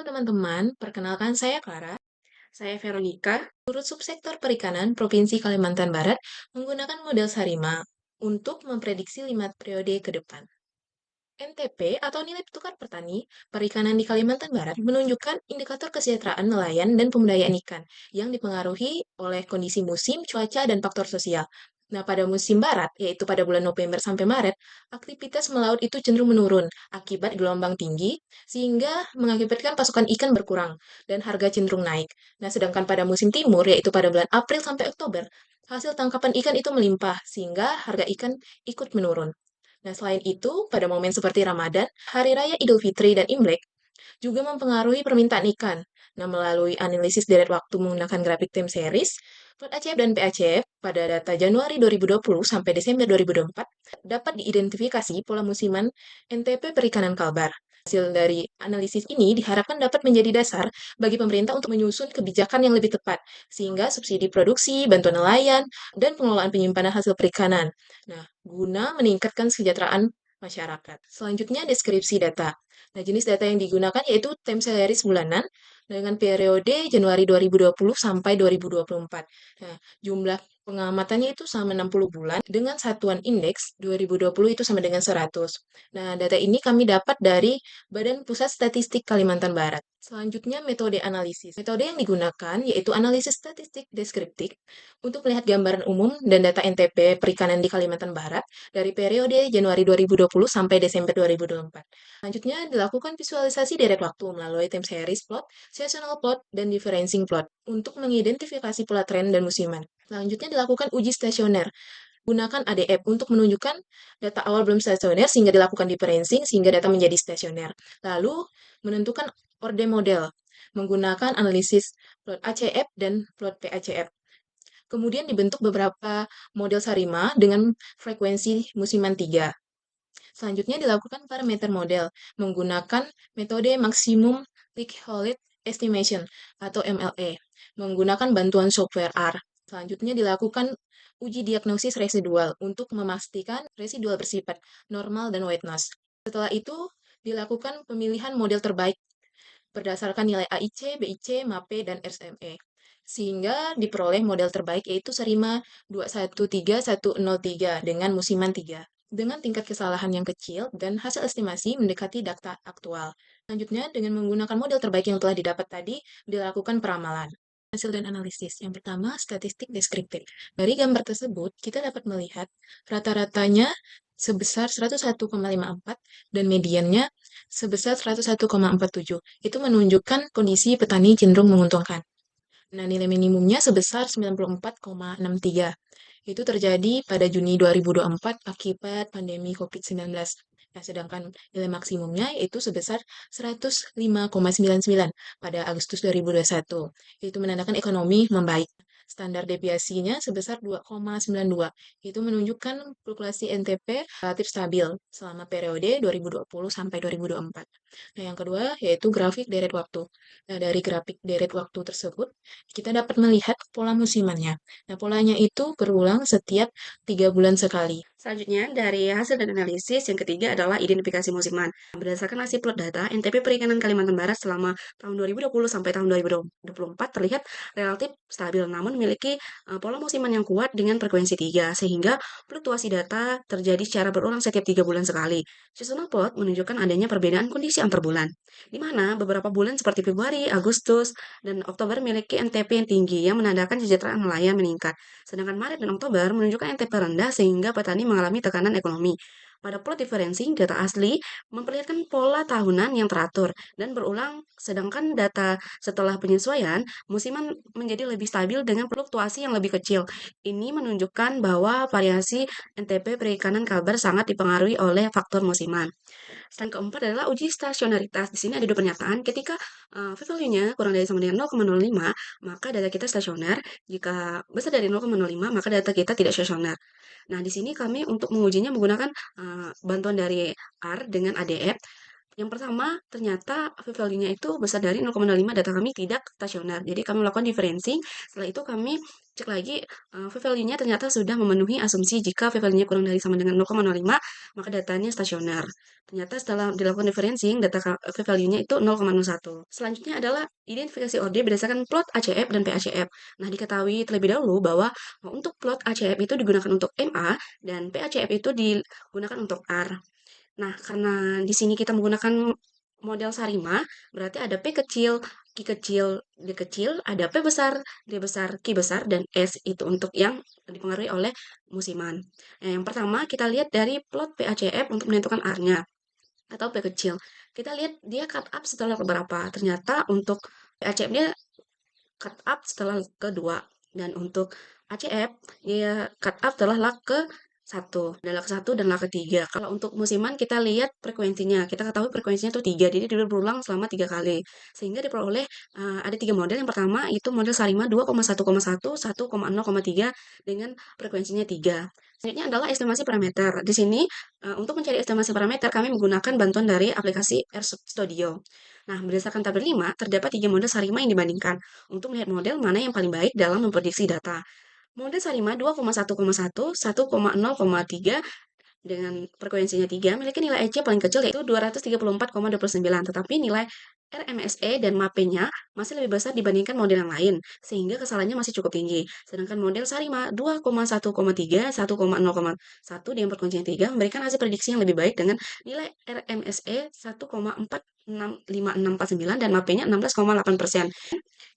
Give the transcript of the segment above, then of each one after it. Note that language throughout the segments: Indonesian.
Halo teman-teman, perkenalkan saya Clara. Saya Veronica, turut subsektor perikanan Provinsi Kalimantan Barat menggunakan model Sarima untuk memprediksi 5 periode ke depan. NTP atau nilai tukar petani perikanan di Kalimantan Barat menunjukkan indikator kesejahteraan nelayan dan pemberdayaan ikan yang dipengaruhi oleh kondisi musim, cuaca, dan faktor sosial. Nah, pada musim barat, yaitu pada bulan November sampai Maret, aktivitas melaut itu cenderung menurun akibat gelombang tinggi, sehingga mengakibatkan pasokan ikan berkurang dan harga cenderung naik. Nah, sedangkan pada musim timur, yaitu pada bulan April sampai Oktober, hasil tangkapan ikan itu melimpah, sehingga harga ikan ikut menurun. Nah, selain itu, pada momen seperti Ramadan, Hari Raya Idul Fitri, dan Imlek juga mempengaruhi permintaan ikan. Nah, melalui analisis deret waktu menggunakan grafik time series, plot ACF dan PACF pada data Januari 2020 sampai Desember 2024 dapat diidentifikasi pola musiman NTP perikanan Kalbar. Hasil dari analisis ini diharapkan dapat menjadi dasar bagi pemerintah untuk menyusun kebijakan yang lebih tepat, sehingga subsidi produksi, bantuan nelayan, dan pengelolaan penyimpanan hasil perikanan. Nah, guna meningkatkan kesejahteraan masyarakat. Selanjutnya, deskripsi data. Nah, jenis data yang digunakan yaitu time series bulanan dengan periode Januari 2020 sampai 2024. Nah, jumlah pengamatannya itu sama 60 bulan dengan satuan indeks 2020 itu sama dengan 100. Nah, data ini kami dapat dari Badan Pusat Statistik Kalimantan Barat. Selanjutnya, metode analisis. Metode yang digunakan yaitu analisis statistik deskriptif untuk melihat gambaran umum dan data NTP perikanan di Kalimantan Barat dari periode Januari 2020 sampai Desember 2024. Selanjutnya, dilakukan visualisasi deret waktu melalui time series plot, seasonal plot, dan differencing plot untuk mengidentifikasi pola tren dan musiman. Selanjutnya, dilakukan uji stasioner. Gunakan ADF untuk menunjukkan data awal belum stasioner sehingga dilakukan differencing sehingga data menjadi stasioner. Lalu, menentukan orde model menggunakan analisis plot ACF dan plot PACF. Kemudian dibentuk beberapa model Sarima dengan frekuensi musiman 3. Selanjutnya dilakukan parameter model menggunakan metode Maximum Likelihood Estimation atau MLE menggunakan bantuan software R. Selanjutnya dilakukan uji diagnosis residual untuk memastikan residual bersifat normal dan white noise. Setelah itu dilakukan pemilihan model terbaik berdasarkan nilai AIC, BIC, MAPE, dan RSME. Sehingga diperoleh model terbaik yaitu Sarima 213103 dengan musiman 3 dengan tingkat kesalahan yang kecil dan hasil estimasi mendekati data aktual. Selanjutnya, dengan menggunakan model terbaik yang telah didapat tadi, dilakukan peramalan. Hasil dan analisis. Yang pertama, statistik deskriptif. Dari gambar tersebut, kita dapat melihat rata-ratanya sebesar 101,54 dan mediannya sebesar 101,47. Itu menunjukkan kondisi petani cenderung menguntungkan. Nah, nilai minimumnya sebesar 94,63. Itu terjadi pada Juni 2024 akibat pandemi COVID-19. Nah, sedangkan nilai maksimumnya yaitu sebesar 105,99 pada Agustus 2021. Itu menandakan ekonomi membaik. Standar deviasinya sebesar 2,92. Itu menunjukkan fluktuasi NTP relatif stabil selama periode 2020 sampai 2024. Nah, yang kedua yaitu grafik deret waktu. Nah, dari grafik deret waktu tersebut, kita dapat melihat pola musimannya. Nah, polanya itu berulang setiap 3 bulan sekali. Selanjutnya, dari hasil dan analisis, yang ketiga adalah identifikasi musiman. Berdasarkan hasil plot data, NTP Perikanan Kalimantan Barat selama tahun 2020 sampai tahun 2024 terlihat relatif stabil, namun memiliki pola musiman yang kuat dengan frekuensi 3, sehingga fluktuasi data terjadi secara berulang setiap 3 bulan sekali. Seasonal plot menunjukkan adanya perbedaan kondisi antar bulan, di mana beberapa bulan seperti Februari, Agustus, dan Oktober memiliki NTP yang tinggi yang menandakan kesejahteraan nelayan meningkat. Sedangkan Maret dan Oktober menunjukkan NTP rendah sehingga petani mengalami tekanan ekonomi. Pada plot differencing, data asli memperlihatkan pola tahunan yang teratur dan berulang, sedangkan data setelah penyesuaian, musiman menjadi lebih stabil dengan fluktuasi yang lebih kecil. Ini menunjukkan bahwa variasi NTP perikanan Kalbar sangat dipengaruhi oleh faktor musiman. Yang keempat adalah uji stasionaritas. Di sini ada dua pernyataan. Ketika value-nya kurang dari sama dengan 0,05, maka data kita stasioner. Jika besar dari 0,05, maka data kita tidak stasioner. Nah, di sini kami untuk mengujinya menggunakan bantuan dari R dengan ADF. Yang pertama, ternyata value-nya itu besar dari 0,05, data kami tidak stasioner. Jadi kami melakukan differencing, setelah itu kami cek lagi value-nya ternyata sudah memenuhi asumsi jika value-nya kurang dari sama dengan 0,05, maka datanya stasioner. Ternyata setelah dilakukan differencing, data value-nya itu 0,01. Selanjutnya adalah identifikasi order berdasarkan plot ACF dan PACF. Nah, diketahui terlebih dahulu bahwa untuk plot ACF itu digunakan untuk MA dan PACF itu digunakan untuk R. Nah, karena di sini kita menggunakan model Sarima, berarti ada P kecil, Q kecil, D kecil, ada P besar, D besar, Q besar, dan S itu untuk yang dipengaruhi oleh musiman. Nah, yang pertama kita lihat dari plot PACF untuk menentukan R-nya atau P kecil. Kita lihat dia cut up setelah berapa. Ternyata untuk PACF-nya cut up setelah kedua. Dan untuk ACF, dia cut up setelah lag ke satu, dan lag satu dan lag ketiga. Kalau untuk musiman kita lihat frekuensinya. Kita ketahui frekuensinya itu tiga, jadi dia berulang selama 3 kali. Sehingga diperoleh ada 3 model. Yang pertama itu model Sarima 2,1,1, 1,0,3 dengan frekuensinya 3. Selanjutnya adalah estimasi parameter. Di sini untuk mencari estimasi parameter kami menggunakan bantuan dari aplikasi RStudio. Nah, berdasarkan tabel 5, terdapat 3 model Sarima yang dibandingkan untuk melihat model mana yang paling baik dalam memprediksi data. Model Sarima 2,1,1, 1,0,3 dengan frekuensinya 3 memiliki nilai EC paling kecil yaitu 234,29, tetapi nilai RMSE dan MAPE-nya masih lebih besar dibandingkan model yang lain, sehingga kesalahannya masih cukup tinggi. Sedangkan model Sarima 2,1,3, 1,0,1 dengan frekuensinya 3 memberikan hasil prediksi yang lebih baik dengan nilai RMSE 1,45649 dan MAPE-nya 16,8%,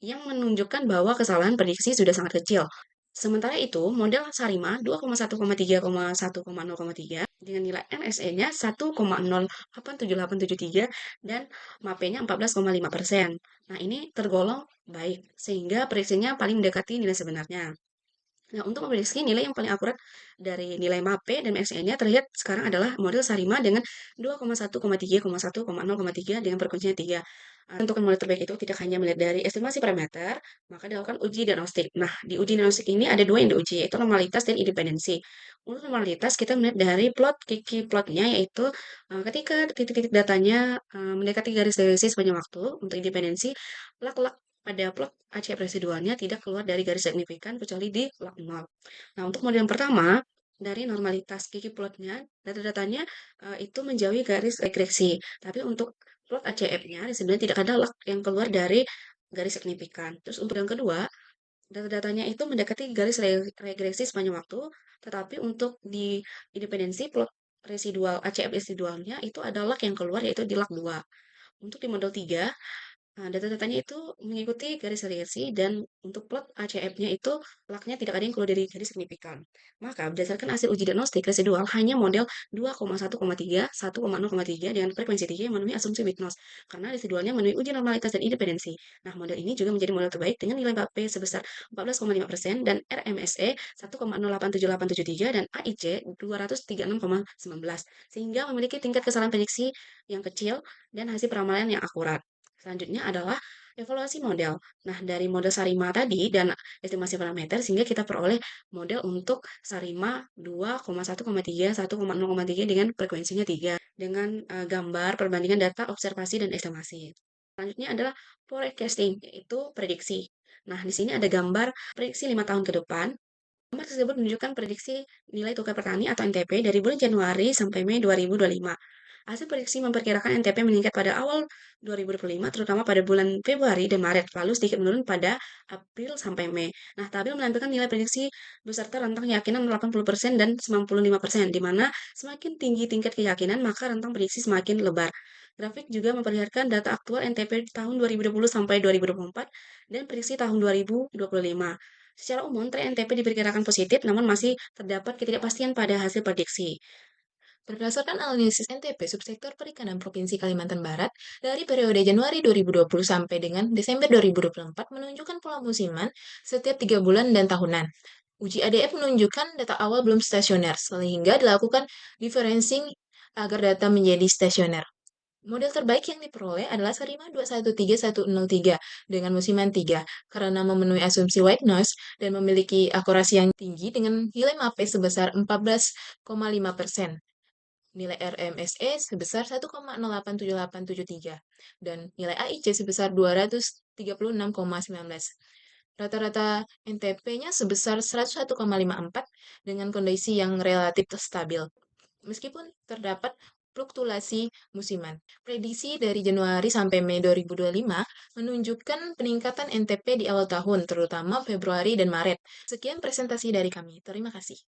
yang menunjukkan bahwa kesalahan prediksi sudah sangat kecil. Sementara itu, model Sarima 2,1,3,1,0,3 dengan nilai NSE-nya 1,087,873 dan MAPE-nya 14,5%. Nah, ini tergolong baik, sehingga prediksinya paling mendekati nilai sebenarnya. Nah, untuk memprediksi nilai yang paling akurat dari nilai MAPE dan MSE-nya terlihat sekarang adalah model Sarima dengan 2,1,3,1,0,3 dengan frekuensinya 3. Untuk model terbaik itu tidak hanya melihat dari estimasi parameter, maka dilakukan uji diagnostik. Nah, di uji diagnostik ini ada dua yang diuji, yaitu normalitas dan independensi. Untuk normalitas, kita melihat dari plot kiki plotnya, yaitu ketika titik-titik datanya mendekati garis definisi sepanjang waktu. Untuk independensi, lak-lak pada plot ACF residualnya tidak keluar dari garis signifikan kecuali di log 0. Nah, untuk model yang pertama, dari normalitas kiki plotnya, data-datanya itu menjauhi garis regresi. Tapi untuk plot ACF-nya, sebenarnya tidak ada log yang keluar dari garis signifikan. Terus untuk yang kedua, data-datanya itu mendekati garis regresi sepanjang waktu, tetapi untuk di independensi plot residual ACF residualnya itu ada log yang keluar yaitu di log 2. Untuk di model 3, nah, data-datanya itu mengikuti garis variasi dan untuk plot ACF-nya itu laknya tidak ada yang keluar dari garis signifikan. Maka berdasarkan hasil uji diagnostik residual hanya model 2,1,3, 1,0,3 dengan frekuensi 3 yang memenuhi asumsi Wignos karena residualnya memenuhi uji normalitas dan independensi. Nah, model ini juga menjadi model terbaik dengan nilai MAP sebesar 14,5% dan RMSE 1,087873 dan AIC 236,19 sehingga memiliki tingkat kesalahan prediksi yang kecil dan hasil peramalan yang akurat. Selanjutnya adalah evaluasi model. Nah, dari model Sarima tadi dan estimasi parameter, sehingga kita peroleh model untuk Sarima 2,1,3, 1,0,3 dengan frekuensinya 3, dengan gambar perbandingan data, observasi, dan estimasi. Selanjutnya adalah forecasting, yaitu prediksi. Nah, di sini ada gambar prediksi 5 tahun ke depan. Gambar tersebut menunjukkan prediksi nilai tukar petani atau NTP dari bulan Januari sampai Mei 2025. Hasil prediksi memperkirakan NTP meningkat pada awal 2025, terutama pada bulan Februari dan Maret, lalu sedikit menurun pada April sampai Mei. Nah, tabel menampilkan nilai prediksi beserta rentang keyakinan 80% dan 95%, di mana semakin tinggi tingkat keyakinan, maka rentang prediksi semakin lebar. Grafik juga memperlihatkan data aktual NTP tahun 2020 sampai 2024 dan prediksi tahun 2025. Secara umum, tren NTP diperkirakan positif, namun masih terdapat ketidakpastian pada hasil prediksi. Berdasarkan analisis NTP Subsektor Perikanan Provinsi Kalimantan Barat, dari periode Januari 2020 sampai dengan Desember 2024 menunjukkan pola musiman setiap 3 bulan dan tahunan. Uji ADF menunjukkan data awal belum stasioner, sehingga dilakukan differencing agar data menjadi stasioner. Model terbaik yang diperoleh adalah Sarima 213103 dengan musiman 3 karena memenuhi asumsi white noise dan memiliki akurasi yang tinggi dengan nilai MAPE sebesar 14,5%. nilai RMSE sebesar 1,087873, dan nilai AIC sebesar 236,19. Rata-rata NTP-nya sebesar 101,54 dengan kondisi yang relatif stabil. Meskipun terdapat fluktuasi musiman. Prediksi dari Januari sampai Mei 2025 menunjukkan peningkatan NTP di awal tahun, terutama Februari dan Maret. Sekian presentasi dari kami. Terima kasih.